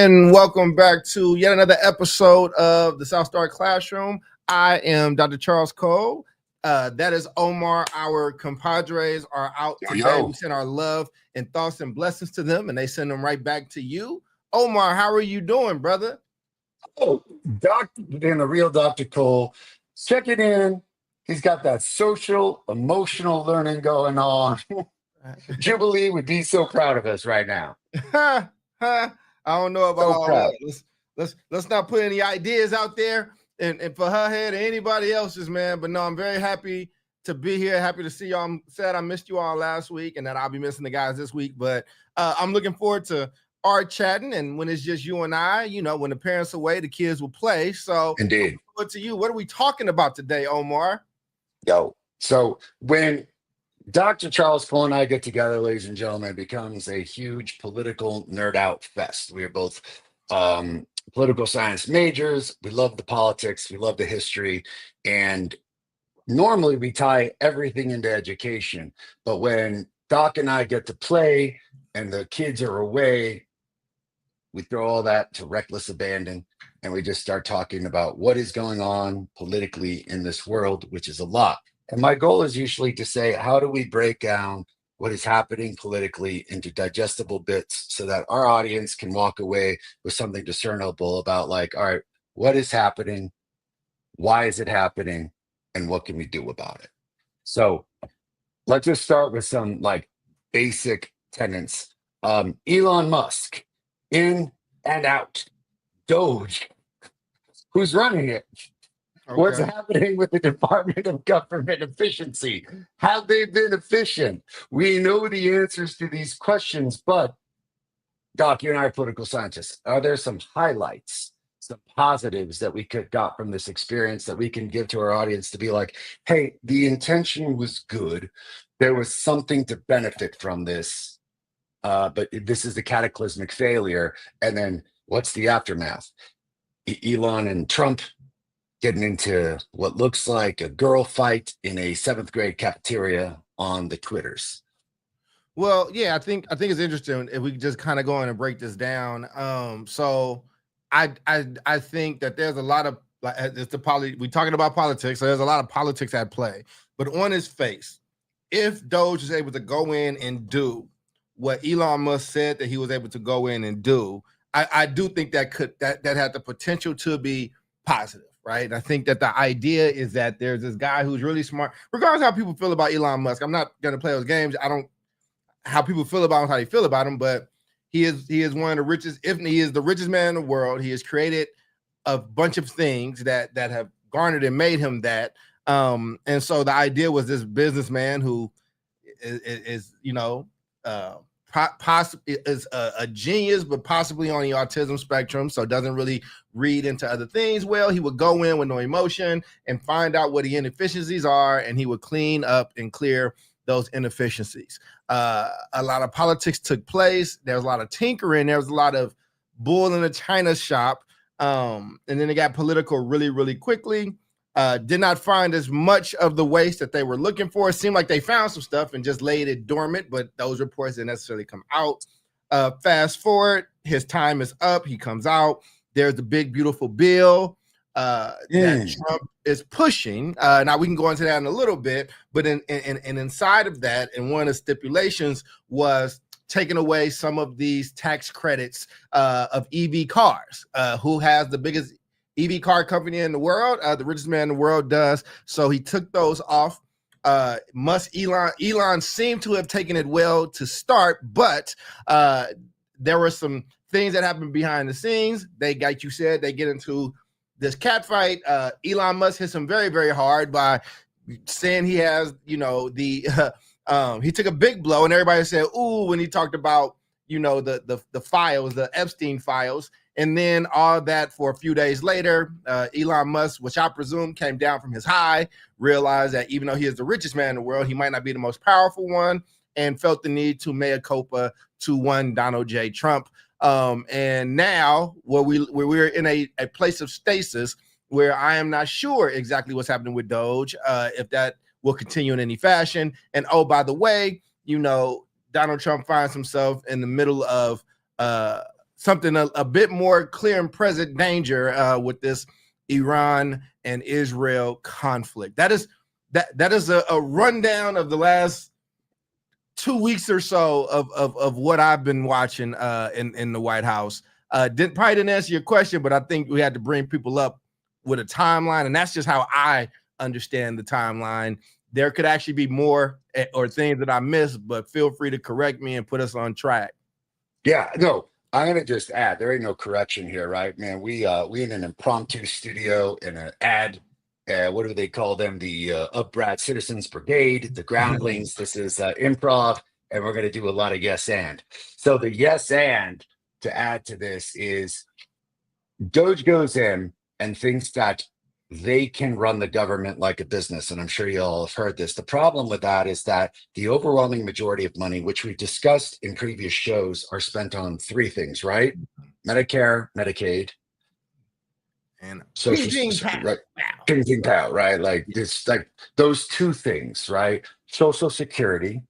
And welcome back to yet another episode of the South Star Classroom. I am Dr. Charles Cole. That is Omar. Our compadres are out today. We send our love and thoughts and blessings to them, and they send them right back to you. Omar, how are you doing, brother? Oh, being a real Dr. Cole, check it in. He's got that social, emotional learning going on. Jubilee would be so proud of us right now. I don't know about So all proud. that. Let's not put any ideas out there and for her head or anybody else's, man. But no, I'm very happy to be here. Happy to see y'all. I'm sad I missed you all last week and that I'll be missing the guys this week. But I'm looking forward to our chatting. And when it's just you and I, you know, when the parents are away, the kids will play. So Indeed. what to you? What are we talking about today, Omar? So when Dr. Charles Cole and I get together, ladies and gentlemen, it becomes a huge political nerd out fest. We are both political science majors. We love the politics. We love the history. And normally we tie everything into education. But when Doc and I get to play and the kids are away, we throw all that to reckless abandon. And we just start talking about what is going on politically in this world, which is a lot. And my goal is usually to say, how do we break down what is happening politically into digestible bits so that our audience can walk away with something discernible about, like, all right, what is happening? Why is it happening? And what can we do about it? So let's just start with some like basic tenets. Elon Musk, in and out. Doge, who's running it? Okay. What's happening with the Department of Government Efficiency? Have they been efficient? We know the answers to these questions, but Doc, you and I are political scientists. Are there some highlights, some positives that we got from this experience that we can give to our audience to be like, hey, the intention was good. There was something to benefit from this, but this is the cataclysmic failure. And then what's the aftermath? Elon and Trump getting into what looks like a girl fight in a 7th grade cafeteria on the Twitters. Well, yeah, I think it's interesting if we just kind of go in and break this down. So I think that there's a lot of, like, we're talking about politics, so there's a lot of politics at play. But on his face, if Doge is able to go in and do what Elon Musk said that he was able to go in and do, I do think that had the potential to be positive, right? And I think that the idea is that there's this guy who's really smart, regardless of how people feel about Elon Musk. I'm not going to play those games. I don't how people feel about him, how they feel about him, but he is one of the richest, if he is the richest man in the world. He has created a bunch of things that have garnered and made him that. And so the idea was this businessman who is you know, is a genius, but possibly on the autism spectrum, so doesn't really read into other things well. He would go in with no emotion and find out what the inefficiencies are, and he would clean up and clear those inefficiencies. A lot of politics took place. There was a lot of tinkering. There was a lot of bull in the china shop. And then it got political really, really quickly. Did not find as much of the waste that they were looking for. It seemed like they found some stuff and just laid it dormant, but those reports didn't necessarily come out. Fast forward, his time is up. He comes out. There's the big, beautiful bill that Trump is pushing. Now we can go into that in a little bit, but and inside of that, and one of the stipulations was taking away some of these tax credits of EV cars. Who has the biggest EV car company in the world? The richest man in the world does. So he took those off. Elon seemed to have taken it well to start, but there were some things that happened behind the scenes. They, like you said, they get into this cat fight. Elon Musk hits him very, very hard by saying he has, you know, he took a big blow, and everybody said, ooh, when he talked about, you know, the files, the Epstein files. And then all that for a few days later, Elon Musk, which I presume came down from his high, realized that even though he is the richest man in the world, he might not be the most powerful one, and felt the need to mea culpa to one Donald J. Trump. And now where we're in a place of stasis where I am not sure exactly what's happening with Doge, if that will continue in any fashion. And oh, by the way, you know, Donald Trump finds himself in the middle of something a bit more clear and present danger with this Iran and Israel conflict. That is a rundown of the last 2 weeks or so of what I've been watching in the White House. Probably didn't answer your question, but I think we had to bring people up with a timeline, and that's just how I understand the timeline. There could actually be more or things that I missed, but feel free to correct me and put us on track. Yeah, no, I'm gonna just add, there ain't no correction here, right, man? We in an impromptu studio in an ad. What do they call them? The Upbrat Citizens Brigade, the Groundlings. This is improv, and we're gonna do a lot of yes and. So the yes and to add to this is Doge goes in and thinks that they can run the government like a business. And I'm sure you all have heard this. The problem with that is that the overwhelming majority of money, which we've discussed in previous shows, are spent on three things, right? Medicare, Medicaid, and social right? Ping pow, right? Like this, like those two things, right? Social Security,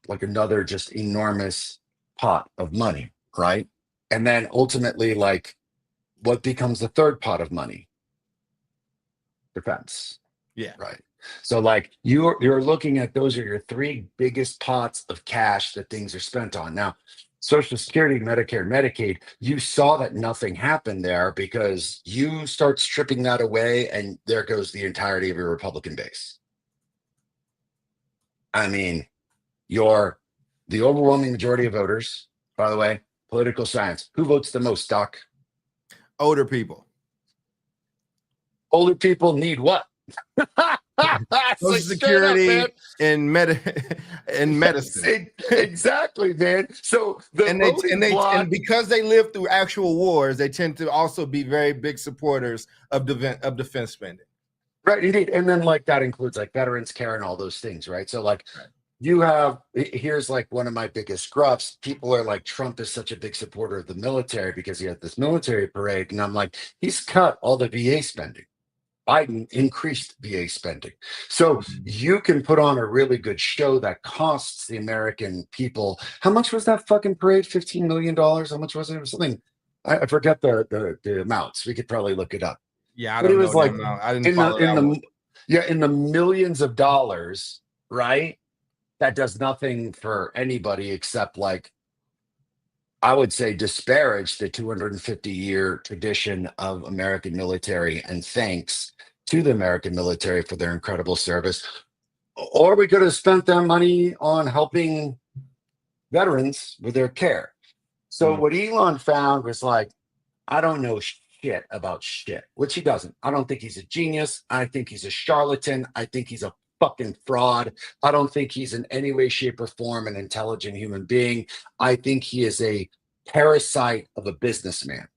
like another just enormous pot of money, right? And then ultimately, like what becomes the third pot of money? Defense. Yeah. Right. So like you're looking at those are your three biggest pots of cash that things are spent on. Now, Social Security, Medicare, Medicaid, you saw that nothing happened there because you start stripping that away and there goes the entirety of your Republican base. I mean, the overwhelming majority of voters, by the way, political science. Who votes the most, Doc? Older people. Older people need what? Social Security and medicine. Exactly, man. So and because they live through actual wars, they tend to also be very big supporters of defense spending. Right, indeed. And then like that includes like veterans care and all those things, right? So like here's like one of my biggest gruffs. People are like, Trump is such a big supporter of the military because he had this military parade. And I'm like, he's cut all the VA spending. Biden increased VA spending. So you can put on a really good show that costs the American people. How much was that fucking parade? $15 million? How much was it? Or something? I forget the amounts. We could probably look it up. Yeah, I don't know. It was like I didn't follow in the millions of dollars, right? That does nothing for anybody except like, I would say, disparage the 250-year tradition of American military and thanks to the American military for their incredible service. Or we could have spent that money on helping veterans with their care. So what Elon found was like, I don't know shit about shit, which he doesn't. I don't think he's a genius. I think he's a charlatan. I think he's a fucking fraud. I don't think he's in any way, shape, or form an intelligent human being. I think he is a parasite of a businessman.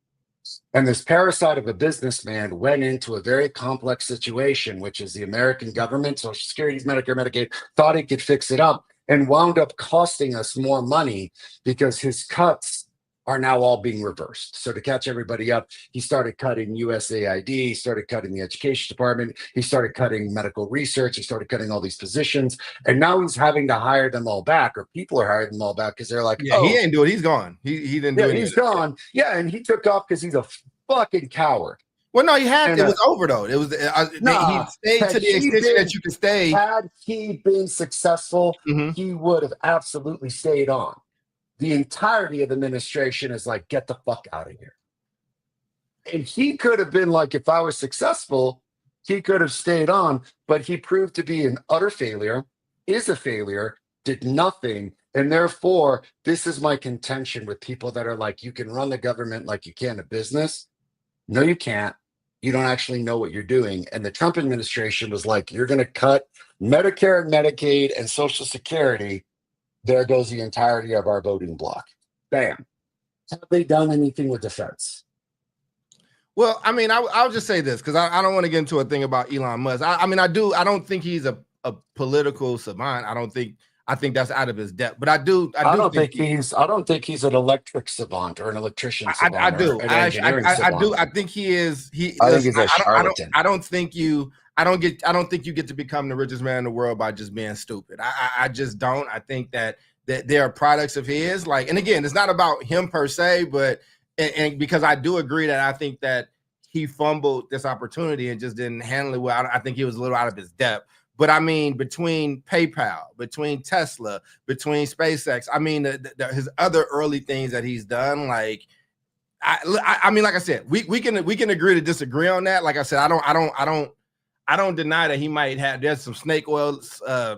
And this parasite of a businessman went into a very complex situation, which is the American government, Social Security, Medicare, Medicaid, thought he could fix it up and wound up costing us more money because his cuts are now all being reversed. So to catch everybody up, he started cutting USAID, he started cutting the education department, he started cutting medical research, he started cutting all these positions, and now he's having to hire them all back, or people are hiring them all back because they're like, yeah, he ain't do it. He's gone. He didn't do it. He's gone. Yeah, and he took off because he's a fucking coward. Well, no, he had. It was over though. It was. He stayed to the extension that you can stay. Had he been successful, he would have absolutely stayed on. The entirety of the administration is like, get the fuck out of here. And he could have been like, if I was successful, he could have stayed on, but he proved to be an utter failure, is a failure, did nothing. And therefore, this is my contention with people that are like, you can run the government like you can a business. No, you can't. You don't actually know what you're doing. And the Trump administration was like, you're going to cut Medicare and Medicaid and Social Security. There goes the entirety of our voting block. Bam. Have they done anything with defense? Well, I mean, I'll just say this because I don't want to get into a thing about Elon Musk. I don't think he's a political savant. I think that's out of his depth. But I don't think he's an electric savant or an electrician savant. I do. I think he is. I think he's a charlatan. I don't think you get to become the richest man in the world by just being stupid. I just don't. I think that that they are products of his. Like, and again, it's not about him per se, but and because I do agree that I think that he fumbled this opportunity and just didn't handle it well. I think he was a little out of his depth. But I mean, between PayPal, between Tesla, between SpaceX, I mean, his other early things that he's done, like, I mean, like I said, we can agree to disagree on that. Like I said, I don't deny that he might have. There's some snake oil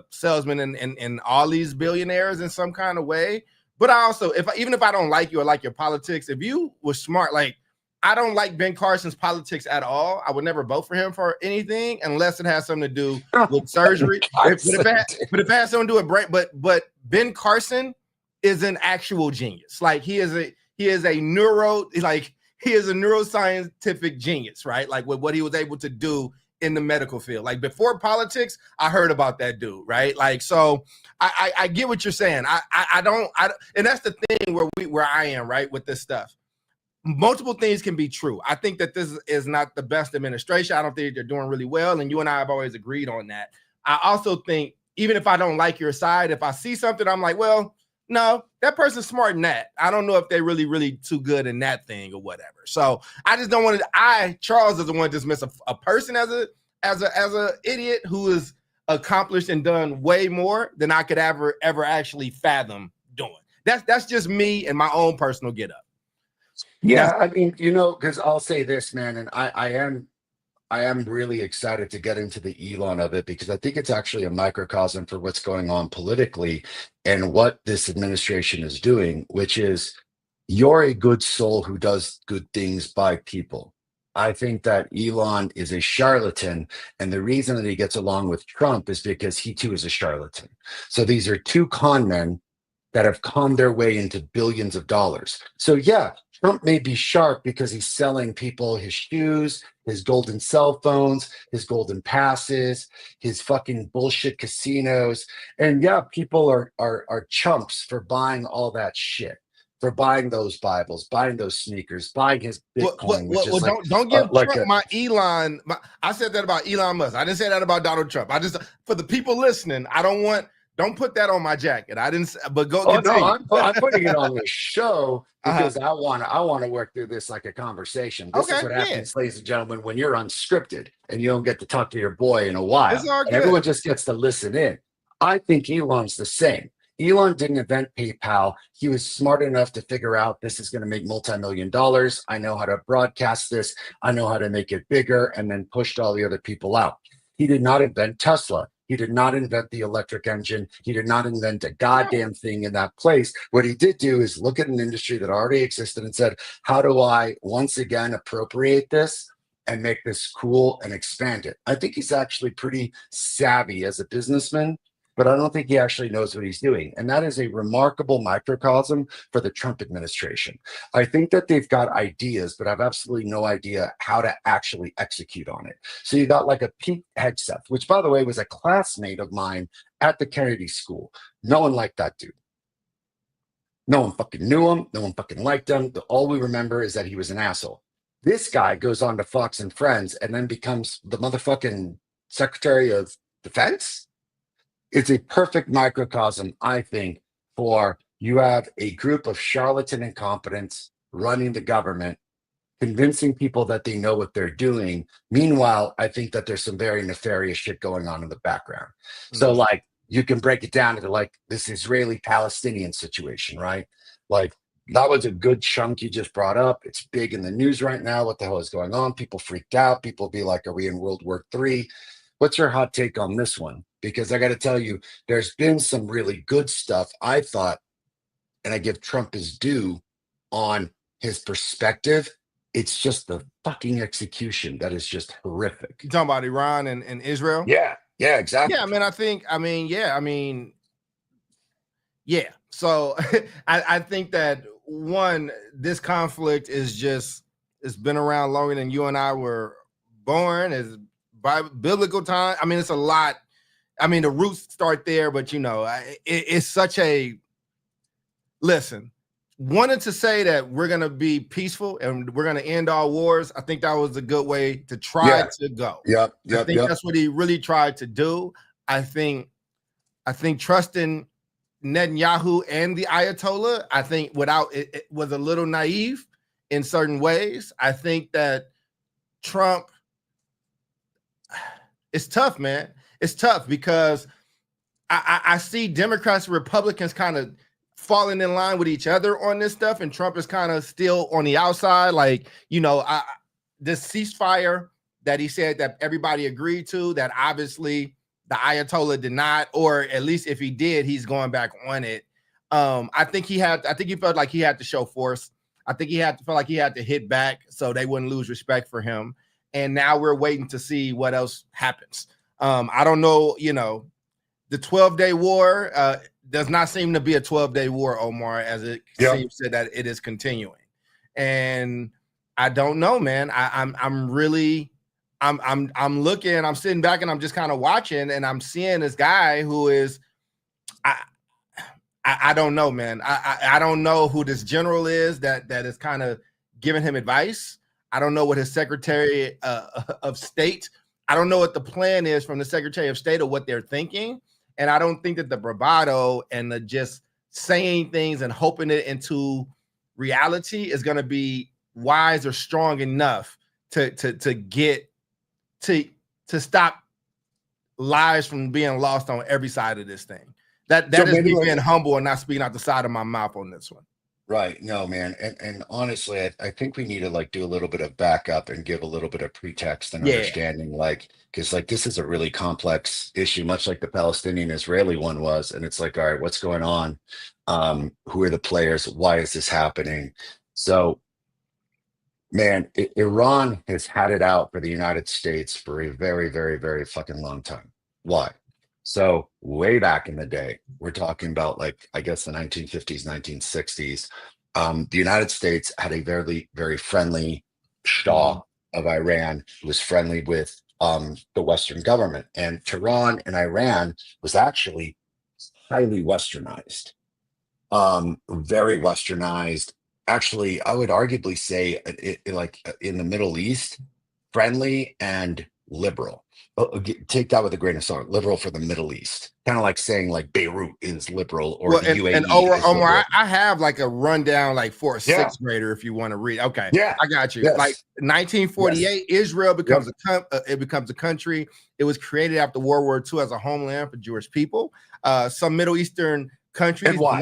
salesmen and all these billionaires in some kind of way. But I also, even if I don't like you or like your politics, if you were smart, like, I don't like Ben Carson's politics at all. I would never vote for him for anything unless it has something to do with surgery. But if it has something to do with brain, but Ben Carson is an actual genius. Like, he is a neuroscientific genius, right? Like, with what he was able to do in the medical field. Like, before politics, I heard about that dude, right? Like, so I get what you're saying. I don't, and that's the thing where I am, right, with this stuff. Multiple things can be true. I think that this is not the best administration. I don't think they're doing really well. And you and I have always agreed on that. I also think, even if I don't like your side, if I see something, I'm like, well, no, that person's smart in that. I don't know if they're really, really too good in that thing or whatever. So I just don't want to, Charles doesn't want to dismiss a person as a idiot who is accomplished and done way more than I could ever actually fathom doing. That's just me and my own personal get up. Yeah, I mean, because I'll say this, man, and I am really excited to get into the Elon of it, because I think it's actually a microcosm for what's going on politically and what this administration is doing, which is, you're a good soul who does good things by people. I think that Elon is a charlatan, and the reason that he gets along with Trump is because he too is a charlatan. So these are two con men that have conned their way into billions of dollars. So yeah, Trump may be sharp because he's selling people his shoes, his golden cell phones, his golden passes, his fucking bullshit casinos. And yeah, people are chumps for buying all that shit, for buying those Bibles, buying those sneakers, buying his Bitcoin. Don't give Trump my Elon. I said that about Elon Musk. I didn't say that about Donald Trump. I just, for the people listening, don't put that on my jacket. I didn't, but go. Oh no, I'm putting it on the show because I want to work through this like a conversation. This is what happens, ladies and gentlemen, when you're unscripted and you don't get to talk to your boy in a while. And everyone just gets to listen in. I think Elon's the same. Elon didn't invent PayPal. He was smart enough to figure out, this is going to make multi-million dollars. I know how to broadcast this. I know how to make it bigger, and then pushed all the other people out. He did not invent Tesla. He did not invent the electric engine. He did not invent a goddamn thing in that place. What he did do is look at an industry that already existed and said, how do I once again appropriate this and make this cool and expand it? I think he's actually pretty savvy as a businessman, but I don't think he actually knows what he's doing. And that is a remarkable microcosm for the Trump administration. I think that they've got ideas, but I have absolutely no idea how to actually execute on it. So you got like a Pete Hegseth, which, by the way, was a classmate of mine at the Kennedy School. No one liked that dude. No one fucking knew him. No one fucking liked him. All we remember is that he was an asshole. This guy goes on to Fox and Friends and then becomes the motherfucking Secretary of Defense. It's a perfect microcosm, I think, for you have a group of charlatan incompetents running the government, convincing people that they know what they're doing. Meanwhile, I think that there's some very nefarious shit going on in the background. Mm-hmm. So, like, you can break it down into like this Israeli-Palestinian situation, right? Like, that was a good chunk you just brought up. It's big in the news right now. What the hell is going on? People freaked out. People be like, are we in World War III? What's your hot take on this one? Because I got to tell you, there's been some really good stuff, I thought, and I give Trump his due on his perspective. It's just the fucking execution that is just horrific. You talking about Iran and Israel? Yeah, exactly. Yeah, So I think that, one, this conflict is it's been around longer than you and I were born. It's biblical time. I mean, it's a lot. I mean, the roots start there, but it's such a, listen, wanted to say that we're going to be peaceful and we're going to end all wars. I think that was a good way to try to go. I think that's what he really tried to do. I think trusting Netanyahu and the Ayatollah, I think without it was a little naive in certain ways. I think that Trump, it's tough, man. It's tough because I see Democrats and Republicans kind of falling in line with each other on this stuff, and Trump is kind of still on the outside. Like, this ceasefire that he said that everybody agreed to, that obviously the Ayatollah did not, or at least if he did, he's going back on it. I think he felt like he had to show force. I think he felt like he had to hit back so they wouldn't lose respect for him. And now we're waiting to see what else happens. I don't know, the 12-day war does not seem to be a 12-day war, Omar, as it seems that it is continuing. And I don't know, man. I'm looking, I'm sitting back and I'm just kind of watching, and I'm seeing this guy who is, I don't know, man. I don't know who this general is that is kind of giving him advice. I don't know what his Secretary of State, I don't know what the plan is from the Secretary of State or what they're thinking. And I don't think that the bravado and the just saying things and hoping it into reality is going to be wise or strong enough to stop lives from being lost on every side of this thing. That is me being humble and not speaking out the side of my mouth on this one. Right. No, man. And honestly, I think we need to do a little bit of backup and give a little bit of pretext and understanding, because this is a really complex issue, much like the Palestinian-Israeli one was. And it's like, all right, what's going on? Who are the players? Why is this happening? So, man, Iran has had it out for the United States for a very, very, very fucking long time. Why? So way back in the day, we're talking about I guess the 1950s, 1960s, the United States had a very, very friendly Shah of Iran who was friendly with the Western government. And Tehran and Iran was actually highly Westernized, very Westernized. Actually, I would arguably say in the Middle East, friendly and liberal. Take that with a grain of salt. Liberal for the Middle East, kind of like saying Beirut is liberal or the UAE. And Omar, I have a rundown for a sixth grader if you want to read. Okay, I got you. Yes. 1948, Israel becomes a country. It was created after World War II as a homeland for Jewish people. Some Middle Eastern countries. And why?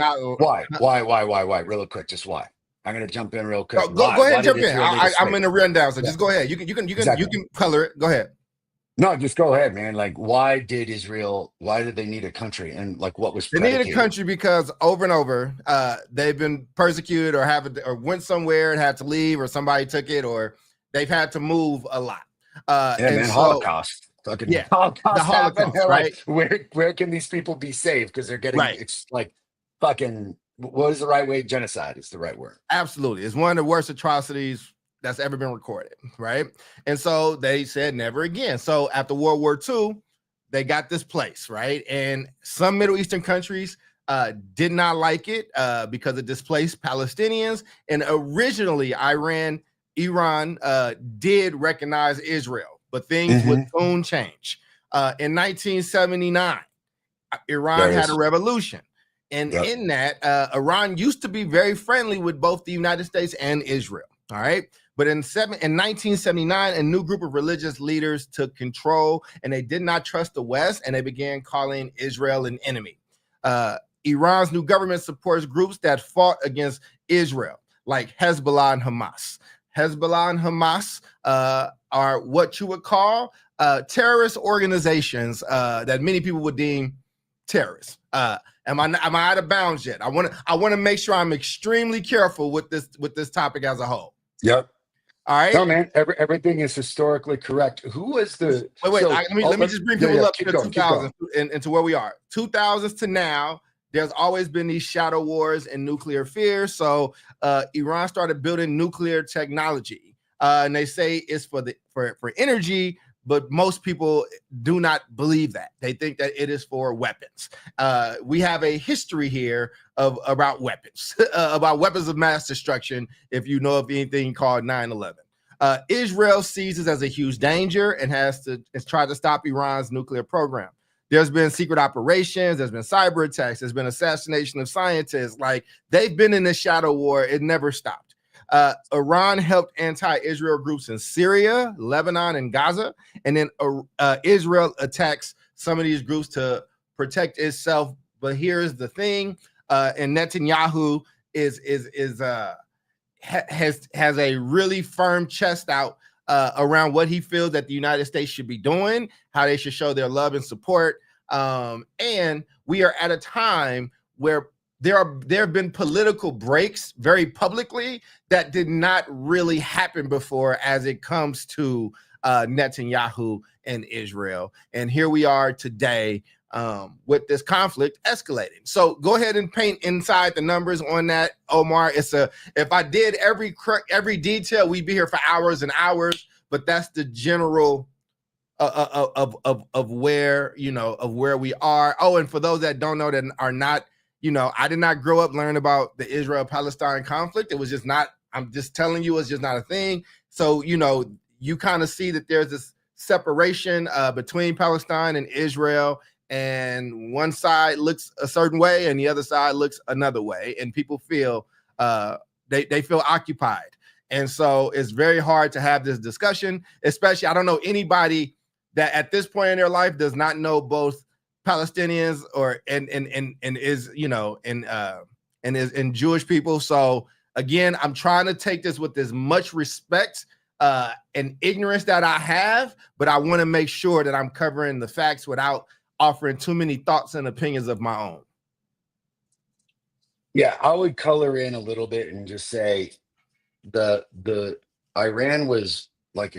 Why? Real quick, just why? I'm gonna jump in real quick. Go ahead and jump in. I'm in the rundown, so just go ahead. You can color it. Go ahead. No, just go ahead, man. Why did they need a country? And what was predicated? They needed a country because over and over, they've been persecuted or went somewhere and had to leave, or somebody took it, or they've had to move a lot. Holocaust. Holocaust. The Holocaust, right? Where can these people be saved? Because they're getting fucking. What is the right way? Genocide is the right word. Absolutely. It's one of the worst atrocities that's ever been recorded, right? And so they said never again. So after World War II, they got this place, right? And some Middle Eastern countries did not like it because it displaced Palestinians. And originally, Iran did recognize Israel, but things would soon change. In 1979, Iran had a revolution. And in that, Iran used to be very friendly with both the United States and Israel, all right? But in 1979, a new group of religious leaders took control, and they did not trust the West, and they began calling Israel an enemy. Iran's new government supports groups that fought against Israel, like Hezbollah and Hamas. Hezbollah and Hamas are what you would call terrorist organizations that many people would deem terrorists. Am I out of bounds yet? I want to make sure I'm extremely careful with this topic as a whole. Yep. All right. No, man. Everything is historically correct. Who was the? Wait. Let me just bring people up to the 2000s and to where we are. 2000s to now. There's always been these shadow wars and nuclear fears. So Iran started building nuclear technology, and they say it's for energy. But most people do not believe that. They think that it is for weapons. We have a history here about weapons, about weapons of mass destruction, if you know of anything called 9/11. Israel sees this as a huge danger and has tried to stop Iran's nuclear program. there's been secret operations, there's been cyber attacks, there's been assassination of scientists. Like, they've been in this shadow war. It never stopped. Iran helped anti-Israel groups in Syria, Lebanon, and Gaza. And then Israel attacks some of these groups to protect itself. But here's the thing, and Netanyahu has a really firm chest out around what he feels that the United States should be doing, how they should show their love and support. And we are at a time where there have been political breaks very publicly that did not really happen before as it comes to Netanyahu and Israel. And here we are today with this conflict escalating. So go ahead and paint inside the numbers on that, Omar. If I did every detail, we'd be here for hours and hours, but that's the general of where, of where we are. Oh, and for those that don't know, that are not, I did not grow up learning about the Israel-Palestine conflict. It was just not, I'm just telling you, it's just not a thing. So, you kind of see that there's this separation between Palestine and Israel, and one side looks a certain way and the other side looks another way, and people feel they feel occupied. And so it's very hard to have this discussion, especially, I don't know anybody that at this point in their life does not know both Palestinians and Jewish people. So again, I'm trying to take this with as much respect and ignorance that I have, but I want to make sure that I'm covering the facts without offering too many thoughts and opinions of my own. Yeah, I would color in a little bit and just say the Iran was, like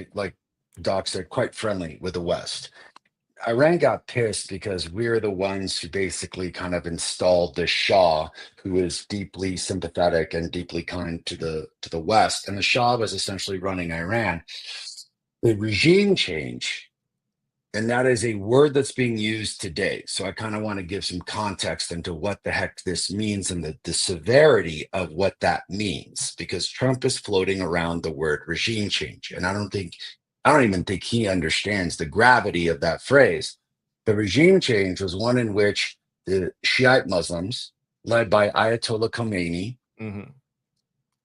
Doc said, quite friendly with the West. Iran got pissed because we're the ones who basically kind of installed the Shah, who is deeply sympathetic and deeply kind to the West, and the Shah was essentially running Iran. The regime change, and that is a word that's being used today. So I kind of want to give some context into what the heck this means and the severity of what that means, because Trump is floating around the word regime change, and I don't even think he understands the gravity of that phrase. The regime change was one in which the Shiite Muslims, led by Ayatollah Khomeini,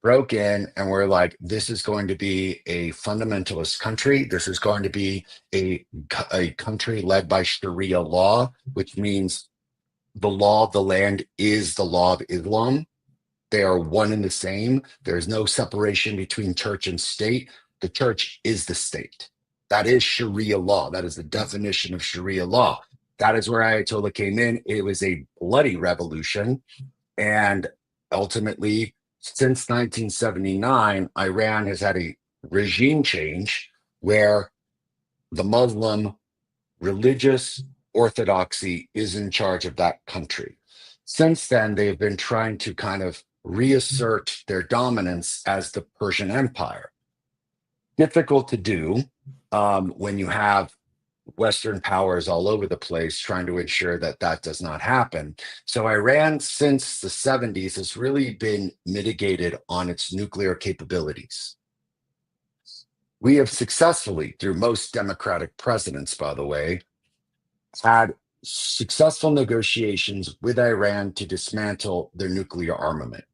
broke in and were like, this is going to be a fundamentalist country. This is going to be a country led by Sharia law, which means the law of the land is the law of Islam. They are one and the same. There's no separation between church and state. The church is the state. That is Sharia law. That is the definition of Sharia law. That is where Ayatollah came in. It was a bloody revolution. And ultimately, since 1979, Iran has had a regime change where the Muslim religious orthodoxy is in charge of that country. Since then, they have been trying to kind of reassert their dominance as the Persian Empire. Difficult to do when you have Western powers all over the place trying to ensure that that does not happen. So Iran, since the 70s, has really been mitigated on its nuclear capabilities. We have successfully, through most democratic presidents, by the way, had successful negotiations with Iran to dismantle their nuclear armament.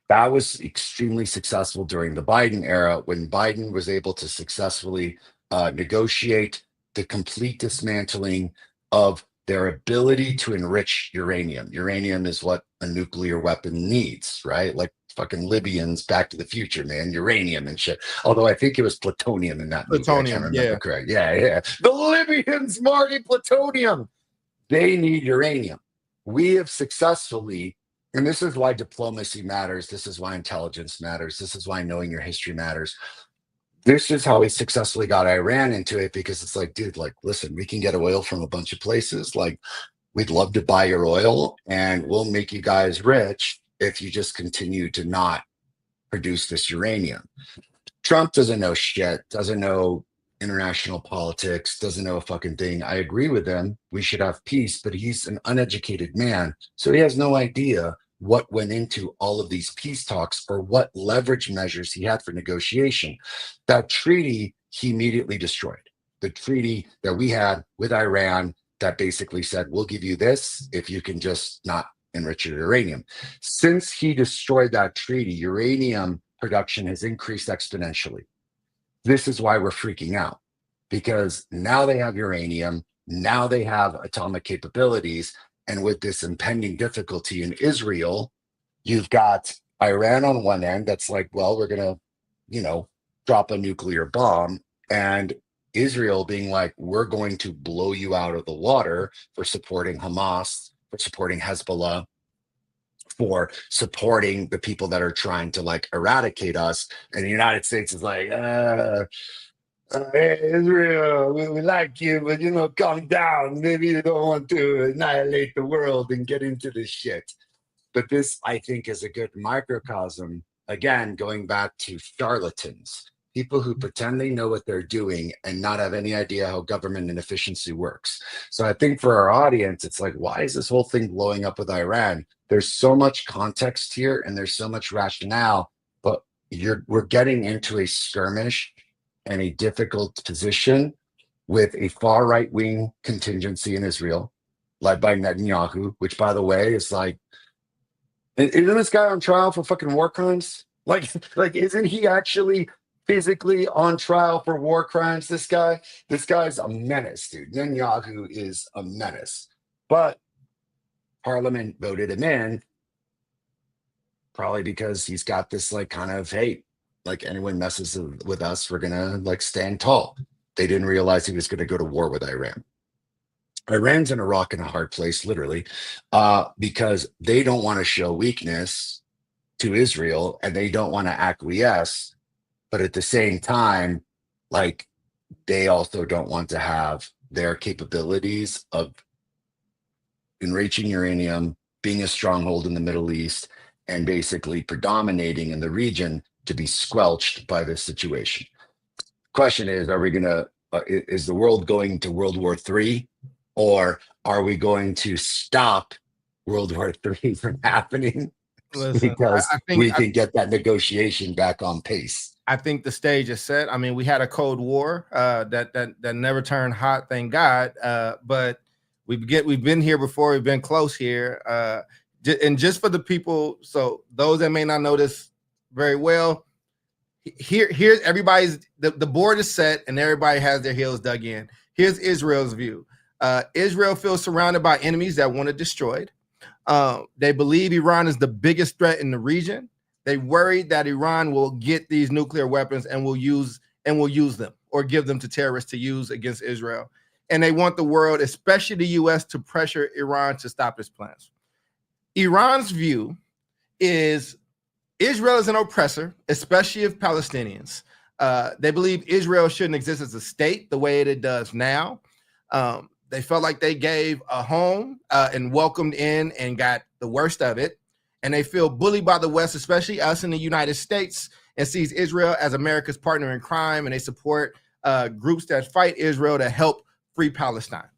That was extremely successful during the Biden era, when Biden was able to successfully negotiate the complete dismantling of their ability to enrich uranium. Uranium is what a nuclear weapon needs, right? Like fucking Libyans, Back to the Future, man, uranium and shit. Although I think it was plutonium in that movie. I can't remember correct. Yeah. The Libyans, Marty, plutonium. They need uranium. We have successfully, and this is why diplomacy matters. This is why intelligence matters. This is why knowing your history matters. This is how we successfully got Iran into it, because it's like, dude, like, listen, we can get oil from a bunch of places. Like, we'd love to buy your oil and we'll make you guys rich if you just continue to not produce this uranium. Trump doesn't know shit, doesn't know international politics, doesn't know a fucking thing. I agree with him. We should have peace, but he's an uneducated man. So he has no idea what went into all of these peace talks or what leverage measures he had for negotiation. That treaty, he immediately destroyed. the treaty that we had with Iran that basically said, we'll give you this if you can just not enrich your uranium. Since he destroyed that treaty, uranium production has increased exponentially. This is why we're freaking out, because now they have uranium, now they have atomic capabilities. And with this impending difficulty in Israel, you've got Iran on one end that's like, well, we're going to, drop a nuclear bomb. And Israel being like, we're going to blow you out of the water for supporting Hamas, for supporting Hezbollah, for supporting the people that are trying to like eradicate us. And the United States is like, hey, Israel, we like you, but calm down. Maybe you don't want to annihilate the world and get into this shit. But this, I think, is a good microcosm. Again, going back to charlatans, people who pretend they know what they're doing and not have any idea how government inefficiency works. So I think for our audience, it's like, why is this whole thing blowing up with Iran? There's so much context here and there's so much rationale, but we're getting into a skirmish and a difficult position with a far right wing contingency in Israel, led by Netanyahu, which, by the way, is like, isn't this guy on trial for fucking war crimes? Like, isn't he actually physically on trial for war crimes? This guy's a menace, dude. Netanyahu is a menace. But Parliament voted him in, probably because he's got this like kind of, hey, like anyone messes with us, we're gonna like stand tall. They didn't realize he was gonna go to war with Iran. Iran's in a rock and a hard place, literally, because they don't want to show weakness to Israel and they don't want to acquiesce. But at the same time, like, they also don't want to have their capabilities of enriching uranium, being a stronghold in the Middle East, and basically predominating in the region to be squelched by this situation. Question is, is the world going to World War III? Or are we going to stop World War III from happening? Listen, Because we can get that negotiation back on pace. I think the stage is set. I mean, we had a Cold War that never turned hot, thank God. But we've been here before. We've been close here. And just for the people, so those that may not know this very well, here's everybody's. The board is set, and everybody has their heels dug in. Here's Israel's view. Israel feels surrounded by enemies that want it destroyed. They believe Iran is the biggest threat in the region. They worry that Iran will get these nuclear weapons and will use them or give them to terrorists to use against Israel. And they want the world, especially the U.S., to pressure Iran to stop its plans. Iran's view is Israel is an oppressor, especially of Palestinians. They believe Israel shouldn't exist as a state the way it does now. They felt like they gave a home and welcomed in and got the worst of it. And they feel bullied by the West, especially us in the United States, and sees Israel as America's partner in crime. And they support groups that fight Israel to help free Palestine.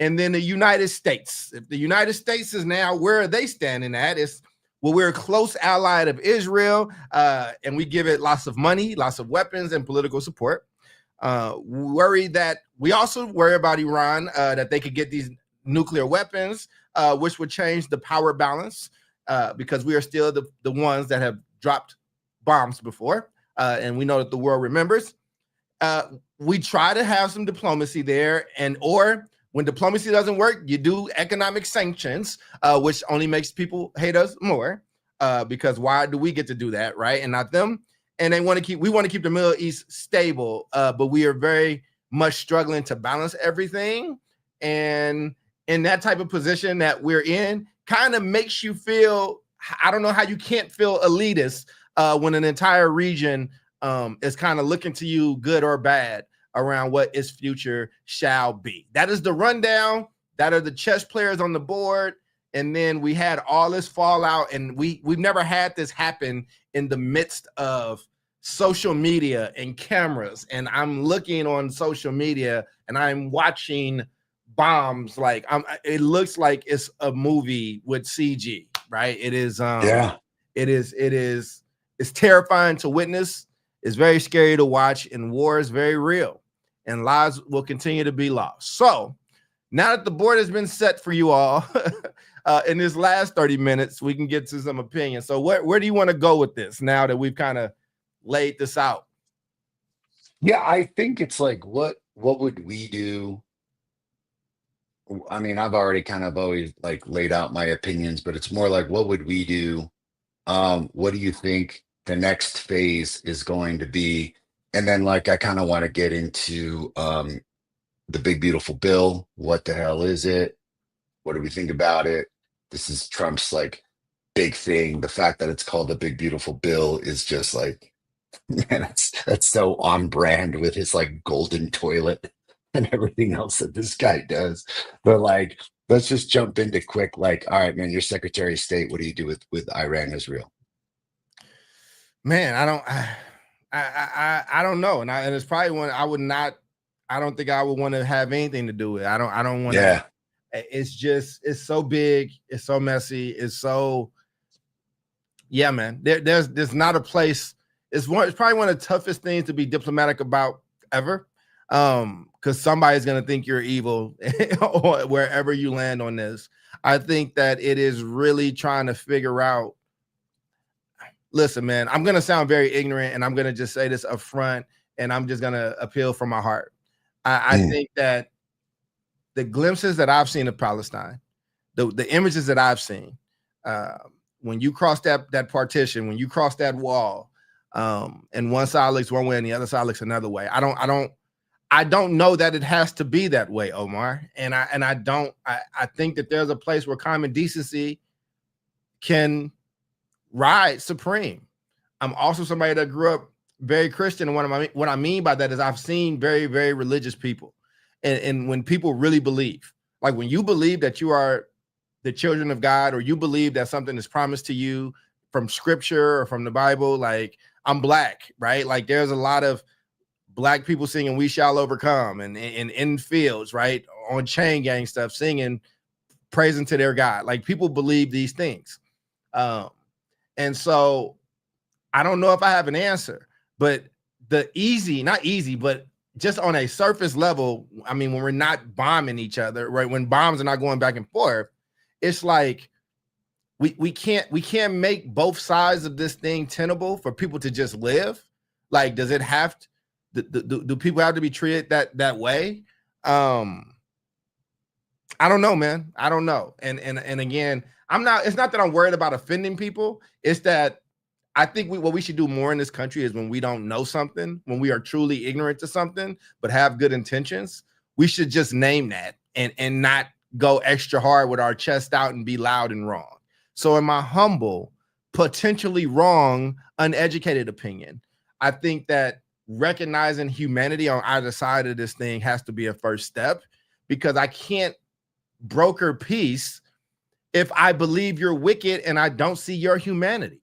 And then the United States. If the United States is now, where are they standing at? Is, well, we're a close ally of Israel, and we give it lots of money, lots of weapons, and political support. We also worry about Iran, that they could get these nuclear weapons, which would change the power balance, because we are still the ones that have dropped bombs before, and we know that the world remembers. We try to have some diplomacy there, or when diplomacy doesn't work, you do economic sanctions, which only makes people hate us more, because why do we get to do that, right? And not them. And we want to keep the Middle East stable, but we are very much struggling to balance everything. And in that type of position that we're in, kind of makes you feel, I don't know how you can't feel elitist when an entire region is kind of looking to you, good or bad, around what its future shall be. That is the rundown. That are the chess players on the board. And then we had all this fallout, and we've never had this happen in the midst of social media and cameras. And I'm looking on social media and I'm watching bombs. Like it looks like it's a movie with CG, right? It is, it's terrifying to witness. It's very scary to watch, and war is very real. and lives will continue to be lost. So now that the board has been set for you all in this last 30 minutes, we can get to some opinions. So where do you want to go with this now that we've kind of laid this out? Yeah, I think it's like what would we do? I mean, I've already kind of always like laid out my opinions, but it's more like what would we do? What do you think the next phase is going to be? And then like I kind of want to get into the big beautiful bill. What the hell is it? What do we think about it? This is Trump's like big thing. The fact that it's called the big beautiful bill is just like, man, that's so on brand with his like golden toilet and everything else that this guy does. But like, let's just jump into quick. Like, all right, man, you're Secretary of State. What do you do with Iran, Israel? Man, I don't know, and it's probably one I would not. I don't think I would want to have anything to do with it. I don't want to. Yeah, It's so big, it's so messy, it's so, yeah, man. There's not a place. It's probably one of the toughest things to be diplomatic about ever. Because somebody's gonna think you're evil or wherever you land on this. I think that it is really trying to figure out. Listen, man, I'm gonna sound very ignorant, and I'm gonna just say this up front, and I'm just gonna appeal from my heart. I think that the glimpses that I've seen of Palestine, the images that I've seen, when you cross that partition, when you cross that wall, and one side looks one way and the other side looks another way. I don't know that it has to be that way, Omar. And I think that there's a place where common decency can ride supreme. I'm also somebody that grew up very Christian, and what I mean by that is I've seen very, very religious people. And when people really believe, like when you believe that you are the children of God, or you believe that something is promised to you from scripture or from the Bible, like I'm Black, right? Like there's a lot of Black people singing "We Shall Overcome" and in fields, right, on chain gang stuff, singing, praising to their God. Like people believe these things, and so I don't know if I have an answer, but not easy, but just on a surface level, I mean, when we're not bombing each other, right? When bombs are not going back and forth, it's like we can't make both sides of this thing tenable for people to just live. Like, does it have to? Do people have to be treated that way? I don't know, man. I don't know. And again, it's not that I'm worried about offending people. It's that I think what we should do more in this country is when we don't know something, when we are truly ignorant to something, but have good intentions, we should just name that and not go extra hard with our chest out and be loud and wrong. So in my humble, potentially wrong, uneducated opinion, I think that recognizing humanity on either side of this thing has to be a first step, because I can't broker peace if I believe you're wicked and I don't see your humanity.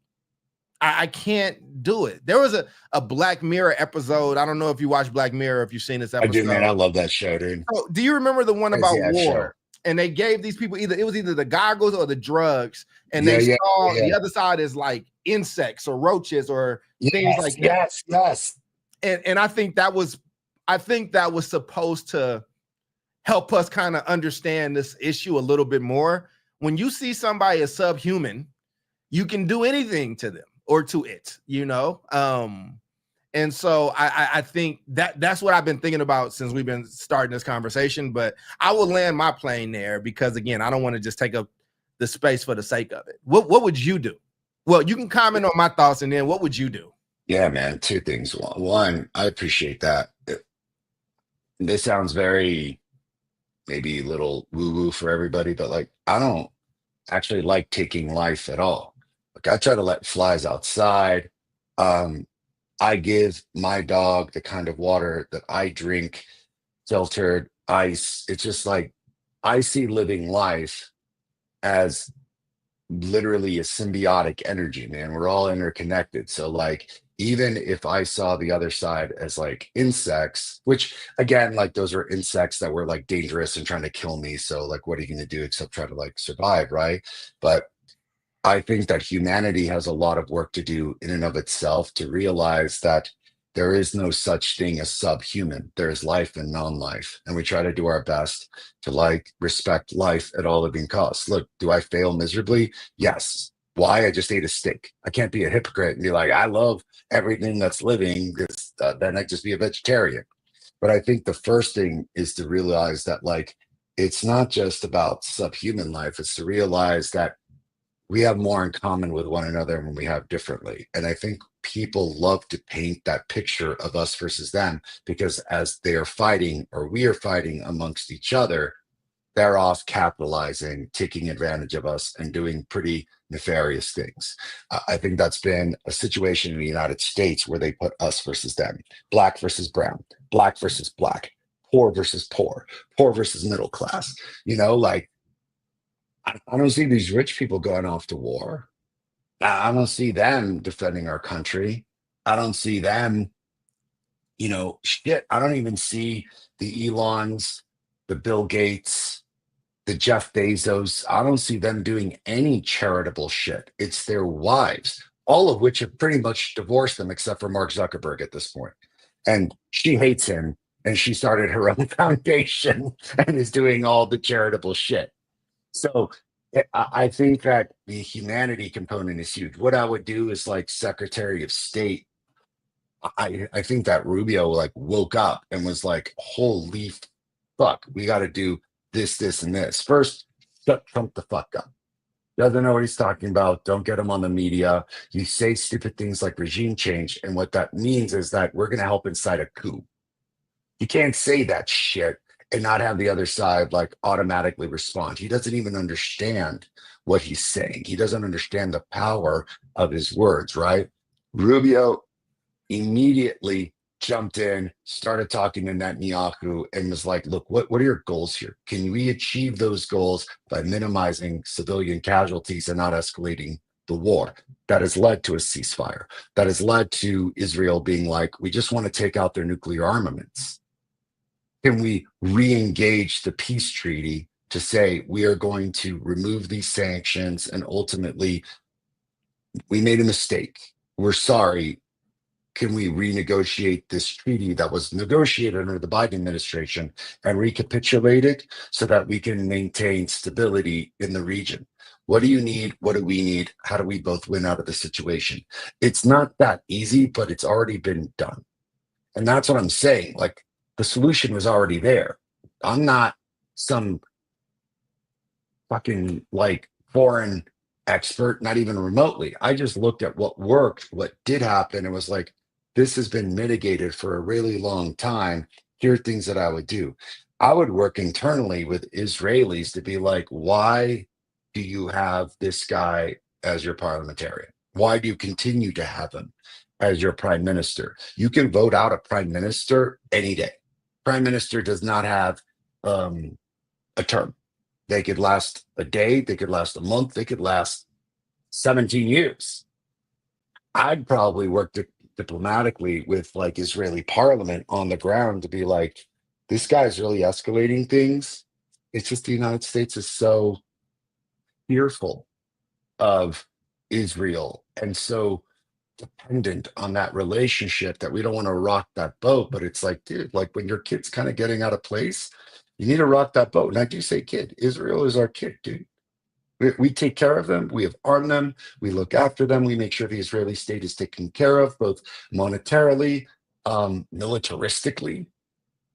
I can't do it. There was a Black Mirror episode. I don't know if you watch Black Mirror, if you've seen this episode. I do, man. I love that show, dude. So, do you remember the one about war? Sure. And they gave these people either the goggles or the drugs, and they saw the other side is like insects or roaches or things like that. Yes. And I think that was supposed to help us kind of understand this issue a little bit more. When you see somebody as subhuman, you can do anything to them or to it, you know? And so I think that's what I've been thinking about since we've been starting this conversation, but I will land my plane there because, again, I don't want to just take up the space for the sake of it. What would you do? Well, you can comment on my thoughts, and then what would you do? Yeah, man. Two things. One, I appreciate that. This sounds very maybe a little woo-woo for everybody, but like I don't actually like taking life at all. Like I try to let flies outside. I give my dog the kind of water that I drink, filtered ice. It's just like I see living life as literally a symbiotic energy, man. We're all interconnected. So like even if I saw the other side as like insects, which again, like those are insects that were like dangerous and trying to kill me. So like what are you going to do except try to like survive, right? But I think that humanity has a lot of work to do in and of itself to realize that there is no such thing as subhuman. There is life and non-life. And we try to do our best to respect life at all living costs. Look, do I fail miserably? Yes. Why? I just ate a steak. I can't be a hypocrite and be like, I love everything that's living. Then I'd just be a vegetarian. But I think the first thing is to realize that it's not just about subhuman life. It's to realize that we have more in common with one another than we have differently. And I think people love to paint that picture of us versus them, because as they are fighting or we are fighting amongst each other, they're off capitalizing, taking advantage of us, and doing pretty nefarious things. I think that's been a situation in the United States where they put us versus them, black versus brown, black versus black, poor versus poor, poor versus middle class. I don't see these rich people going off to war. I don't see them defending our country. I don't see them, shit. I don't even see the Elons, the Bill Gates, the Jeff Bezos. I don't see them doing any charitable shit. It's their wives, all of which have pretty much divorced them, except for Mark Zuckerberg at this point. And she hates him, and she started her own foundation and is doing all the charitable shit. So I think that the humanity component is huge. What I would do is Secretary of State. I think that Rubio woke up and was like, holy fuck, we got to do this, this, and this. First, shut Trump the fuck up. Doesn't know what he's talking about. Don't get him on the media. You say stupid things like regime change. And what that means is that we're going to help incite a coup. You can't say that shit and not have the other side automatically respond. He doesn't even understand what he's saying. He doesn't understand the power of his words, right? Rubio immediately jumped in, started talking to Netanyahu, and was like, look, what are your goals here? Can we achieve those goals by minimizing civilian casualties and not escalating the war? That has led to a ceasefire. That has led to Israel being like, we just want to take out their nuclear armaments. Can we re-engage the peace treaty to say we are going to remove these sanctions, and ultimately we made a mistake, we're sorry, can we renegotiate this treaty that was negotiated under the Biden administration and recapitulate it so that we can maintain stability in the region? What do you need? What do we need? How do we both win out of the situation? It's not that easy, but it's already been done. And that's what I'm saying. The solution was already there. I'm not some fucking foreign expert, not even remotely. I just looked at what worked, what did happen, and was like, this has been mitigated for a really long time. Here are things that I would do. I would work internally with Israelis to be like, why do you have this guy as your parliamentarian? Why do you continue to have him as your prime minister? You can vote out a prime minister any day. Prime minister does not have a term. They could last a day, they could last a month, they could last 17 years. I'd probably work diplomatically with Israeli parliament on the ground to be like, this guy's really escalating things. It's just the United States is so fearful of Israel and so dependent on that relationship that we don't want to rock that boat. But it's dude, when your kid's kind of getting out of place, you need to rock that boat. And I do say kid. Israel is our kid, dude. We take care of them. We have armed them. We look after them. We make sure the Israeli state is taken care of, both monetarily, militaristically.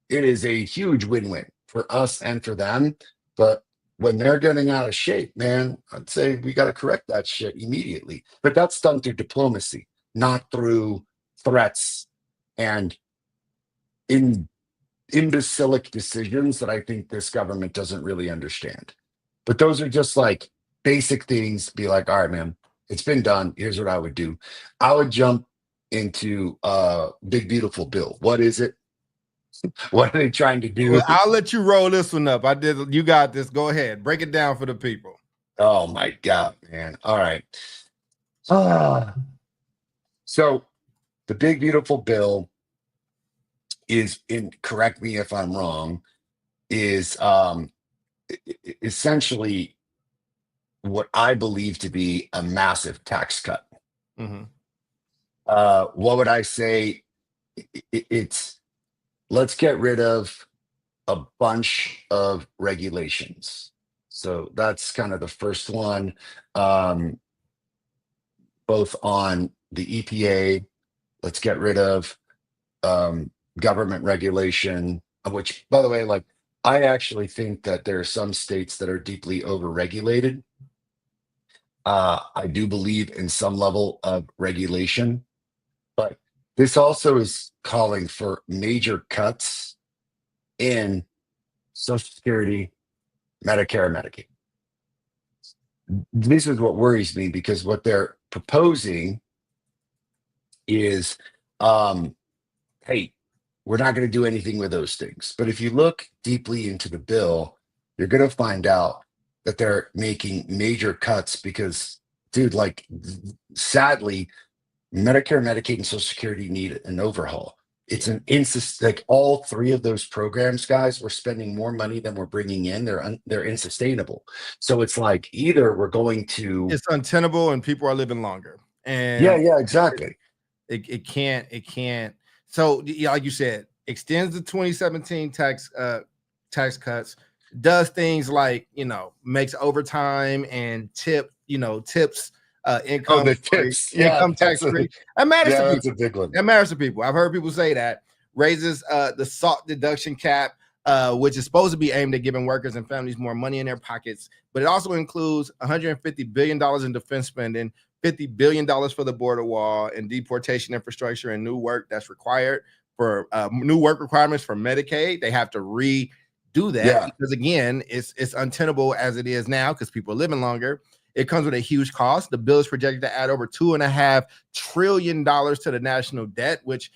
It is a huge win-win for us and for them. But when they're getting out of shape, man, I'd say we got to correct that shit immediately. But that's done through diplomacy, not through threats and imbecilic decisions that I think this government doesn't really understand. But those are just basic things. Be like, all right, man, it's been done. Here's what I would do. I would jump into Big Beautiful Bill. What is it? What are they trying to do? Well, I'll let you roll this one up. You got this. Go ahead. Break it down for the people. Oh my God, man. All right. So the Big Beautiful Bill is correct me if I'm wrong, is essentially what I believe to be a massive tax cut. Mm-hmm. What would I say it's let's get rid of a bunch of regulations. So that's kind of the first one, um, both on the EPA. Let's get rid of government regulation, which, by the way, like I actually think that there are some states that are deeply overregulated. I do believe in some level of regulation, but this also is calling for major cuts in Social Security, Medicare, Medicaid. This is what worries me because what they're proposing is, hey, we're not going to do anything with those things. But if you look deeply into the bill, you're going to find out that they're making major cuts because, dude, like, sadly, Medicare, Medicaid, and Social Security need an overhaul. It's an like all three of those programs, guys, we're spending more money than we're bringing in. They're unsustainable. So it's like either we're going to, It's untenable and people are living longer. And yeah, exactly. It can't. So yeah, like you said, extends the 2017 tax cuts, does things like, makes overtime and tips income, The tips. income tax free. That matters to people. That's a big one. That matters to people. I've heard people say that. Raises the SALT deduction cap, which is supposed to be aimed at giving workers and families more money in their pockets, but it also includes $150 billion in defense spending, $50 billion for the border wall and deportation infrastructure and new work that's required for new work requirements for Medicaid. They have to redo that because, again, it's untenable as it is now because people are living longer. It comes with a huge cost. The bill is projected to add over $2.5 trillion to the national debt, which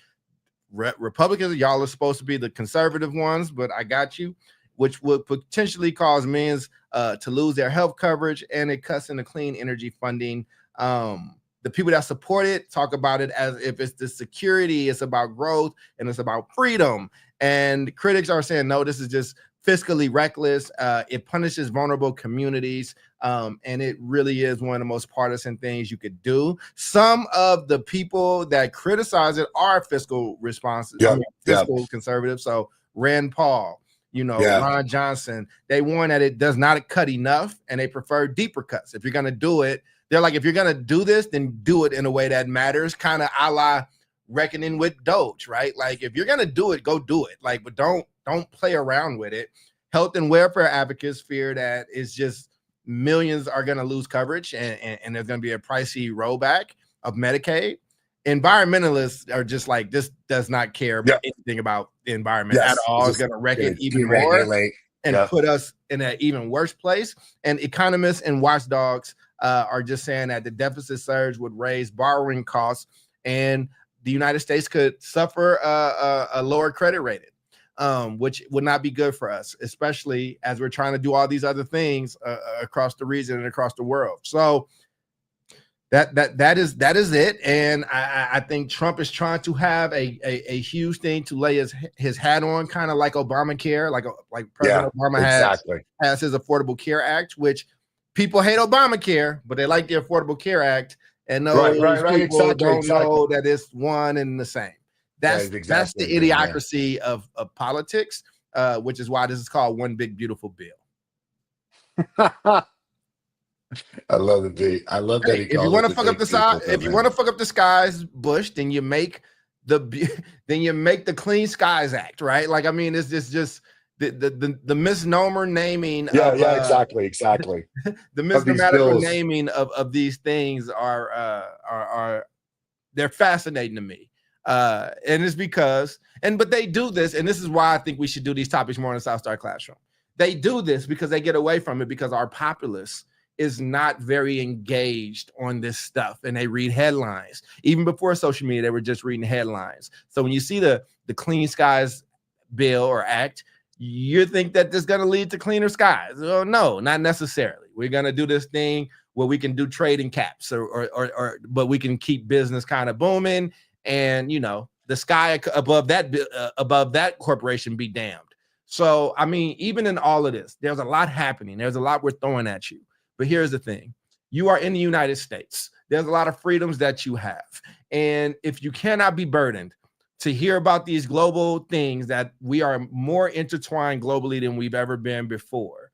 Republicans, y'all are supposed to be the conservative ones, but I got you, which would potentially cause millions to lose their health coverage, and it cuts into clean energy funding. The people that support it talk about it as if it's the security, it's about growth, and it's about freedom. And critics are saying, no, this is just fiscally reckless. It punishes vulnerable communities. And it really is one of the most partisan things you could do. Some of the people that criticize it are fiscal fiscal conservatives. So Rand Paul, Ron Johnson, they warn that it does not cut enough and they prefer deeper cuts. If you're going to do it, they're like, if you're going to do this, then do it in a way that matters, kind of a la reckoning with Doge, right? Like, if you're going to do it, go do it. Like, but don't play around with it. Health and welfare advocates fear that it's just millions are going to lose coverage and there's going to be a pricey rollback of Medicaid. Environmentalists are just like, this does not care about anything about the environment at all. It's going to wreck it even more and put us in an even worse place. And economists and watchdogs are just saying that the deficit surge would raise borrowing costs and the United States could suffer a lower credit rating, which would not be good for us, especially as we're trying to do all these other things across the region and across the world. So that is it. And I think Trump is trying to have a huge thing to lay his hat on, kind of like Obamacare, like President Obama has his Affordable Care Act, which people hate Obamacare, but they like the Affordable Care Act. And those people don't know that it's one and the same. That's the idiocracy of politics, which is why this is called One Big Beautiful Bill. I love the beat. I love that. If you want to fuck up the side, if you want to fuck up the skies, Bush, then you make the Clean Skies Act, right? Like, I mean, it's just the misnomer naming. Exactly. The misnomer naming of these things are they're fascinating to me. And it's because, but they do this, and this is why I think we should do these topics more in the South Star Classroom. They do this because they get away from it because our populace is not very engaged on this stuff, and they read headlines. Even before social media, they were just reading headlines. So when you see the Clean Skies bill or act, you think that this is going to lead to cleaner skies. Well, no, not necessarily. We're going to do this thing where we can do trading caps but we can keep business kind of booming. And, the sky above that corporation be damned. So, I mean, even in all of this, there's a lot happening. There's a lot we're throwing at you. But here's the thing. You are in the United States. There's a lot of freedoms that you have. And if you cannot be burdened to hear about these global things, that we are more intertwined globally than we've ever been before,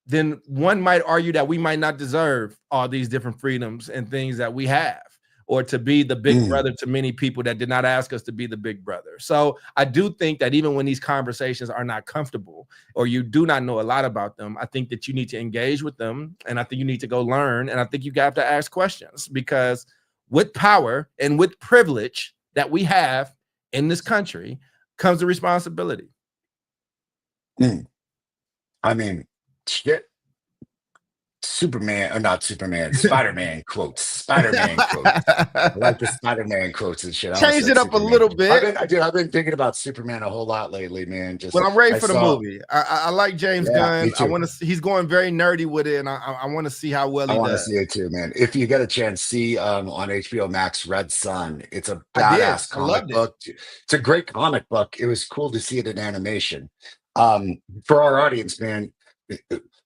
then one might argue that we might not deserve all these different freedoms and things that we have, or to be the big brother to many people that did not ask us to be the big brother. So I do think that even when these conversations are not comfortable, or you do not know a lot about them, I think that you need to engage with them, and I think you need to go learn, and I think you have to ask questions, because with power and with privilege that we have in this country comes the responsibility. I mean, shit. Superman, or not Superman, Spider-Man quotes. Spider-Man quotes. I like the Spider-Man quotes and shit. Change it up a little bit. I've been thinking about Superman a whole lot lately, man. Just But I'm ready for the movie. I like James Gunn. I want to. He's going very nerdy with it, and I want to see how well he does. I want to see it too, man. If you get a chance, see on HBO Max, Red Sun. It's a badass comic book. It's a great comic book. It was cool to see it in animation. For our audience, man,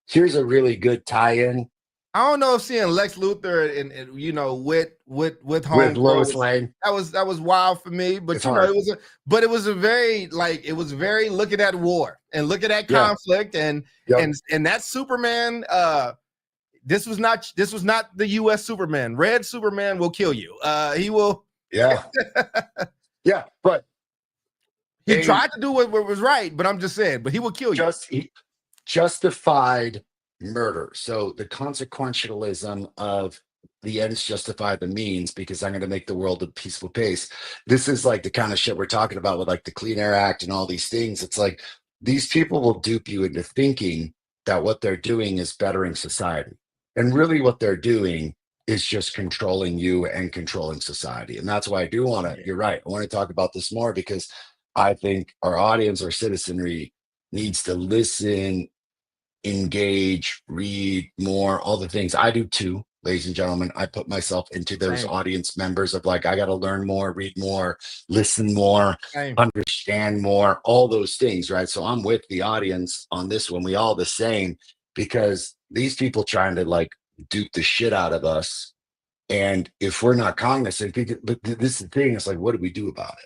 here's a really good tie-in. I don't know if seeing Lex Luthor and you know with Lois Lane, that was wild for me. But it was a very looking at war and looking at conflict and that Superman. This was not the U.S. Superman. Red Superman will kill you. He will. Yeah. Yeah, but he tried to do what was right. But I'm just saying. But he will kill you. He justified murder. So the consequentialism of the ends justify the means, because I'm going to make the world a peaceful place. This is like the kind of shit we're talking about with like the Clean Air Act and all these things. It's like these people will dupe you into thinking that what they're doing is bettering society. And really what they're doing is just controlling you and controlling society. And that's why I do want to, you're right, I want to talk about this more, because I think our audience, our citizenry needs to listen, engage, read more, all the things. I do too, ladies and gentlemen. I put myself into those audience members of like, I got to learn more, read more, listen more, understand more, all those things, right? So I'm with the audience on this one. We all the same, because these people trying to like dupe the shit out of us. And if we're not cognizant, but this is the thing, it's like, what do we do about it?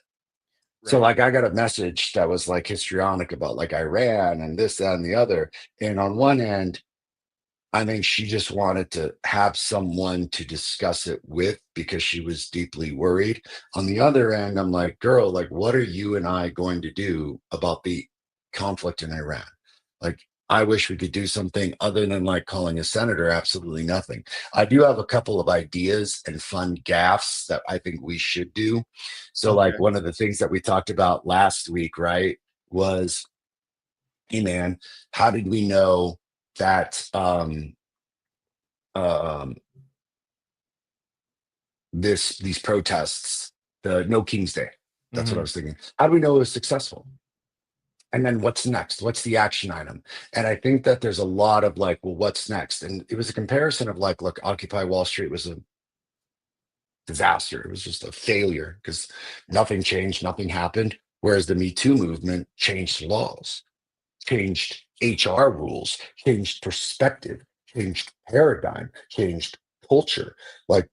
So like I got a message that was like histrionic about like Iran and this, that, and the other. And on one end, I think she just wanted to have someone to discuss it with because she was deeply worried. On the other end, I'm like, girl, like, what are you and I going to do about the conflict in Iran? Like, I wish we could do something other than like calling a senator. Absolutely nothing. I do have a couple of ideas and fun gaffes that I think we should do. So like one of the things that we talked about last week, right, was, hey man, how did we know that these protests, the No King's Day, that's what I was thinking. How do we know it was successful? And then what's next? What's the action item? And I think that there's a lot of like, well, what's next? And it was a comparison of like, look, Occupy Wall Street was a disaster. It was just a failure because nothing changed, nothing happened. Whereas the Me Too movement changed laws, changed HR rules, changed perspective, changed paradigm, changed culture. Like,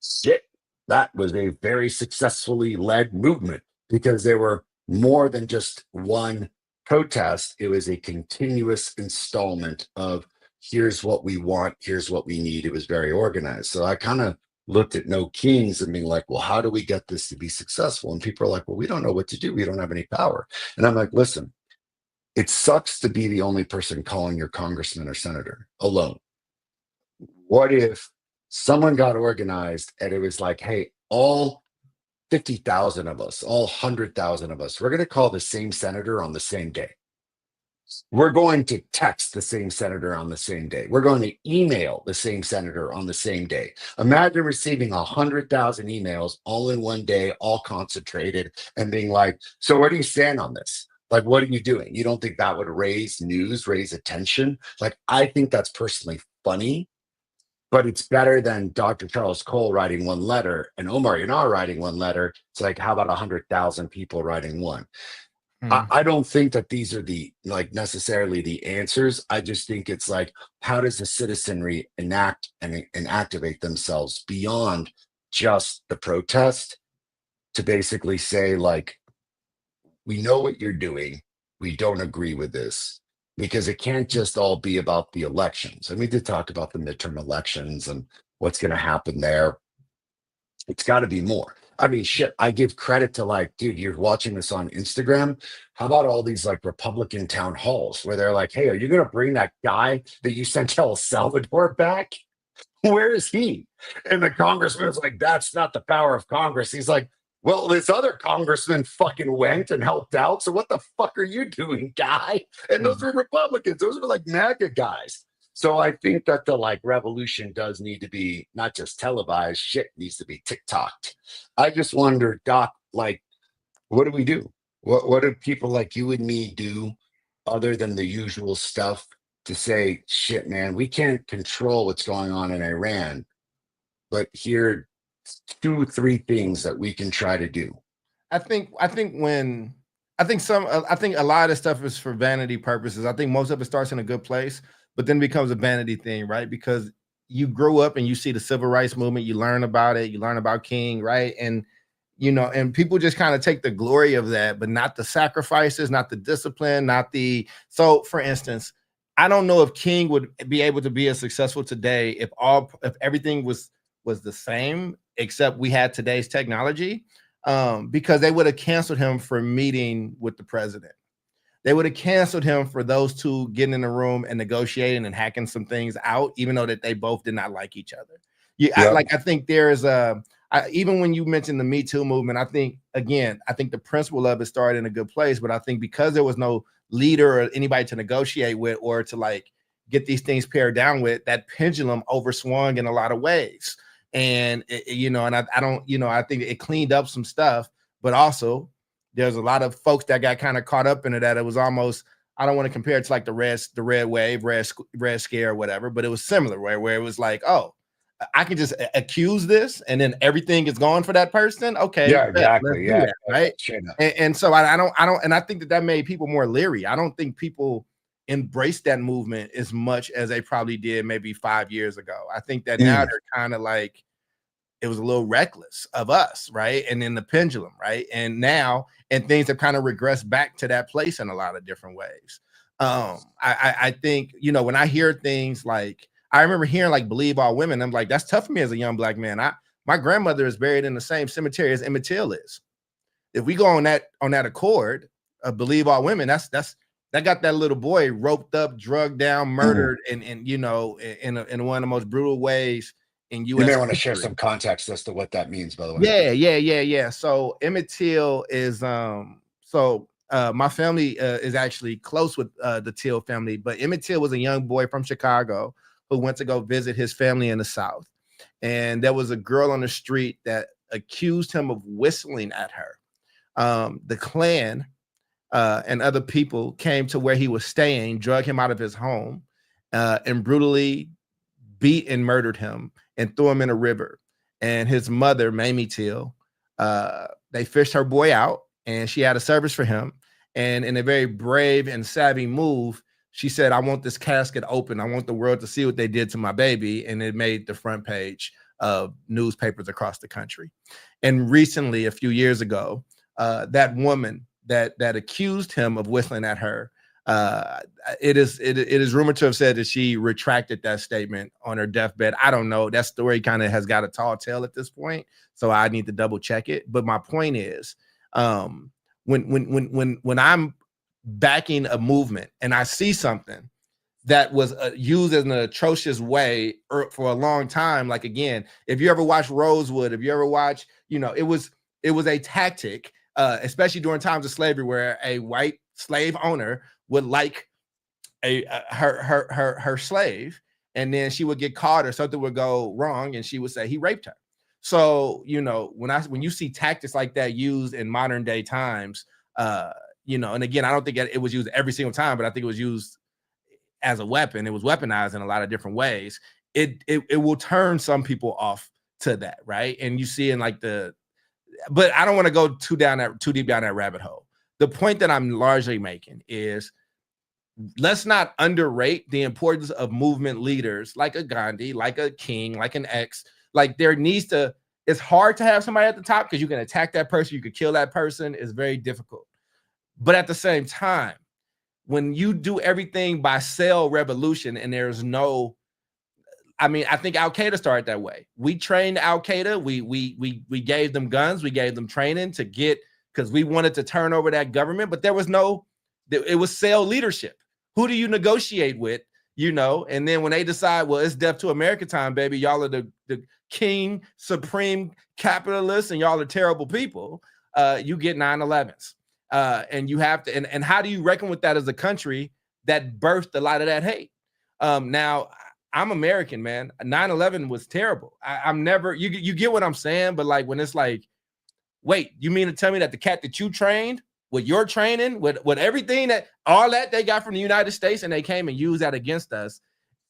shit, that was a very successfully led movement because there were more than just one protest. It was a continuous installment of here's what we want, here's what we need. It was very organized. So I kind of looked at No Kings and being like, well, how do we get this to be successful? And people are like, well, we don't know what to do. We don't have any power. And I'm like, listen, it sucks to be the only person calling your congressman or senator alone. What if someone got organized and it was like, hey, all 50,000 of us, all 100,000 of us, we're going to call the same senator on the same day. We're going to text the same senator on the same day. We're going to email the same senator on the same day. Imagine receiving 100,000 emails all in one day, all concentrated, and being like, so where do you stand on this? Like, what are you doing? You don't think that would raise news, raise attention? Like, I think that's personally funny. But it's better than Dr. Charles Cole writing one letter and Omar Yanar writing one letter. It's like, how about 100,000 people writing one? I don't think that these are the like necessarily the answers. I just think it's like, how does the citizenry enact and activate themselves beyond just the protest to basically say, like, we know what you're doing. We don't agree with this, because it can't just all be about the elections. And we did talk about the midterm elections and what's going to happen there. It's got to be more. I mean, shit, I give credit to, like, dude, you're watching this on Instagram. How about all these like Republican town halls where they're like, hey, are you going to bring that guy that you sent to El Salvador back? Where is he? And the congressman's like, that's not the power of Congress. He's like, well, this other congressman fucking went and helped out. So what the fuck are you doing, guy? And those were Republicans. Those were like MAGA guys. So I think that the like revolution does need to be not just televised, shit needs to be TikToked. I just wonder, Doc, like, what do we do? What do people like you and me do other than the usual stuff to say, shit, man, we can't control what's going on in Iran, but here are 2, 3 things that we can try to do. I think a lot of this stuff is for vanity purposes. I think most of it starts in a good place, but then becomes a vanity thing, right? Because you grow up and you see the civil rights movement, you learn about it, you learn about King, right? And and people just kind of take the glory of that, but not the sacrifices, not the discipline, so for instance, I don't know if King would be able to be as successful today if everything was the same, except we had today's technology, because they would have canceled him for meeting with the president. They would have canceled him for those two getting in the room and negotiating and hacking some things out, even though that they both did not like each other. I think there's even when you mentioned the Me Too movement, I think the principle of it started in a good place, but I think because there was no leader or anybody to negotiate with or to like get these things pared down with, that pendulum overswung in a lot of ways. And I think it cleaned up some stuff, but also there's a lot of folks that got kind of caught up in it that it was almost, I don't want to compare it to like the red wave, red scare or whatever, but it was similar where it was like, oh, I can just accuse this and then everything is gone for that person. Okay. Yeah, exactly. Yeah. That, right. And so I don't, and I think that made people more leery. I don't think people embraced that movement as much as they probably did maybe 5 years ago. I think that now they're kind of like, it was a little reckless of us, right? And then the pendulum, right? And now, and things have kind of regressed back to that place in a lot of different ways. I think, when I hear things like, I remember hearing like "Believe All Women," I'm like, that's tough for me as a young Black man. My grandmother is buried in the same cemetery as Emmett Till is. If we go on that accord of "Believe All Women," that got that little boy roped up, drugged down, murdered, and in one of the most brutal ways in U.S. You may want to share some context as to what that means, by the way. Yeah. So Emmett Till is my family is actually close with the Till family, but Emmett Till was a young boy from Chicago who went to go visit his family in the South. And there was a girl on the street that accused him of whistling at her. The Klan and other people came to where he was staying, drug him out of his home, and brutally beat and murdered him and threw him in a river. And his mother, Mamie Till, they fished her boy out and she had a service for him. And in a very brave and savvy move, she said, I want this casket open. I want the world to see what they did to my baby. And it made the front page of newspapers across the country. And recently, a few years ago, that woman that accused him of whistling at her, it is rumored to have said that she retracted that statement on her deathbed. I don't know. That story kind of has got a tall tale at this point, so I need to double check it. But my point is, when I'm backing a movement and I see something that was used in an atrocious way for a long time, like again, if you ever watch Rosewood, if you ever watch, it was a tactic, especially during times of slavery, where a white slave owner would like her slave, and then she would get caught or something would go wrong, and she would say he raped her. So when you see tactics like that used in modern day times, and again, I don't think it was used every single time, but I think it was used as a weapon. It was weaponized in a lot of different ways. It will turn some people off to that, right? And you see in like but I don't want to go too deep down that rabbit hole. The point that I'm largely making is, let's not underrate the importance of movement leaders like a Gandhi, like a King, like an X. Like there needs to, it's hard to have somebody at the top because you can attack that person, you could kill that person. It's very difficult. But at the same time, when you do everything by cell revolution and there's no, I mean, I think Al Qaeda started that way. We trained Al Qaeda. We gave them guns. We gave them training to get, because we wanted to turn over that government. But there was no, it was cell leadership. Who do you negotiate with? You know, and then when they decide, well, it's death to America time, baby. Y'all are the king, supreme capitalists, and y'all are terrible people. You get 9/11s, and you have to. And how do you reckon with that as a country that birthed a lot of that hate? Now, I'm American, man. 9/11 was terrible. I'm never, you get what I'm saying? But like when it's like, wait, you mean to tell me that the cat that you trained with your training, with everything that all that they got from the United States and they came and used that against us,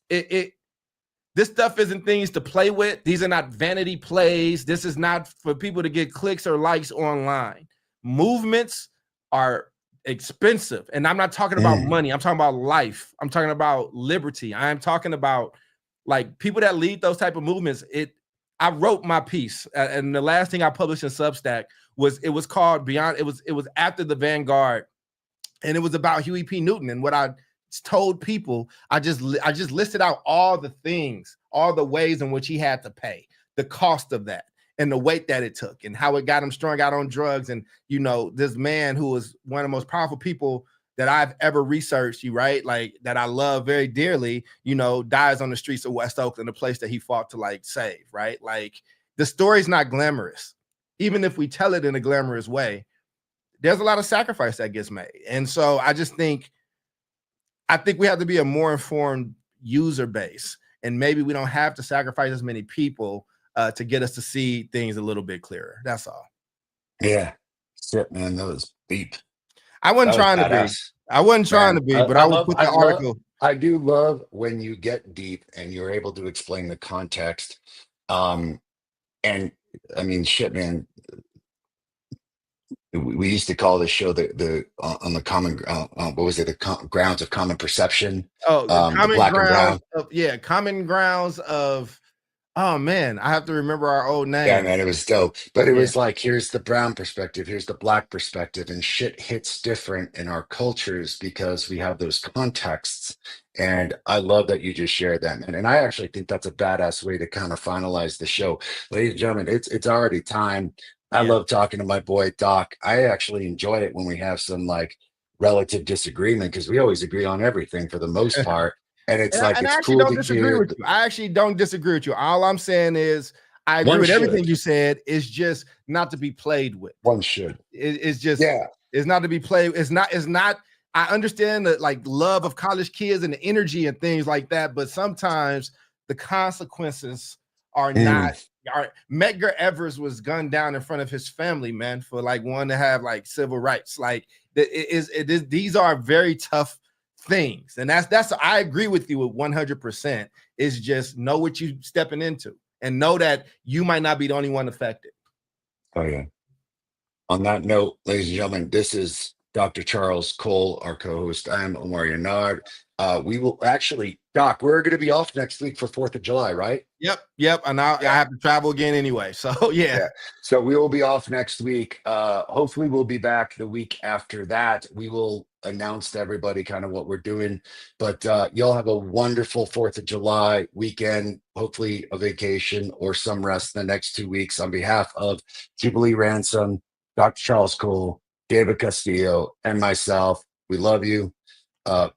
this stuff isn't things to play with. These are not vanity plays. This is not for people to get clicks or likes online. Movements are expensive. And I'm not talking about money. I'm talking about life. I'm talking about liberty. I'm talking about like people that lead those type of movements. I wrote my piece, and the last thing I published in Substack was called Beyond. It was after the Vanguard, and it was about Huey P. Newton. And what I told people, I just listed out all the things, all the ways in which he had to pay, the cost of that, and the weight that it took, and how it got him strung out on drugs. And you know, this man who was one of the most powerful people that I've ever researched, right? Like that I love very dearly, you know, dies on the streets of West Oakland, a place that he fought to like save, right? Like the story's not glamorous. Even if we tell it in a glamorous way, there's a lot of sacrifice that gets made. And so I think we have to be a more informed user base, and maybe we don't have to sacrifice as many people to get us to see things a little bit clearer. That's all. Yeah. Shit, man, that was deep. I wasn't trying to be. I wasn't trying to be, but I will put the article. I do love when you get deep and you're able to explain the context. And I mean, shit, man. We used to call this show the on the common what was it, the grounds of common perception? Oh, common grounds common grounds of. Oh man, I have to remember our old name. Yeah, man, it was dope. But it was like, here's the brown perspective, here's the black perspective, and shit hits different in our cultures because we have those contexts. And I love that you just shared that, man. And I actually think that's a badass way to kind of finalize the show. Ladies and gentlemen, it's already time. I love talking to my boy Doc. I actually enjoy it when we have some like relative disagreement, because we always agree on everything for the most part. And it's like, it's cool to hear. I actually don't disagree with you. All I'm saying is I agree with everything you said. It's just not to be played with. One should. It's just, it's not to be played. It's not. I understand the like love of college kids and the energy and things like that, but sometimes the consequences are not. Medgar Evers was gunned down in front of his family, man, for like wanting to have like civil rights. Like it is. These are very tough things, and that's I agree with you with 100%. Is just know what you stepping into and know that you might not be the only one affected. Oh yeah. On that note, ladies and gentlemen, this is Dr. Charles Cole, our co-host. I'm Omar Yanard. We will actually, Doc, we're going to be off next week for 4th of July, right? Yep. And I have to travel again anyway. So yeah. So we will be off next week. Hopefully we'll be back the week after that. We will announce to everybody kind of what we're doing, but y'all have a wonderful 4th of July weekend, hopefully a vacation or some rest in the next 2 weeks. On behalf of Jubilee Ransom, Dr. Charles Cole, David Castillo, and myself, we love you.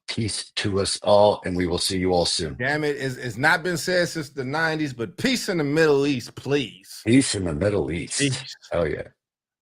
Peace to us all, and we will see you all soon. Damn it, it's not been said since the 90s, but peace in the Middle East, please. Peace in the Middle East. Peace. Oh yeah.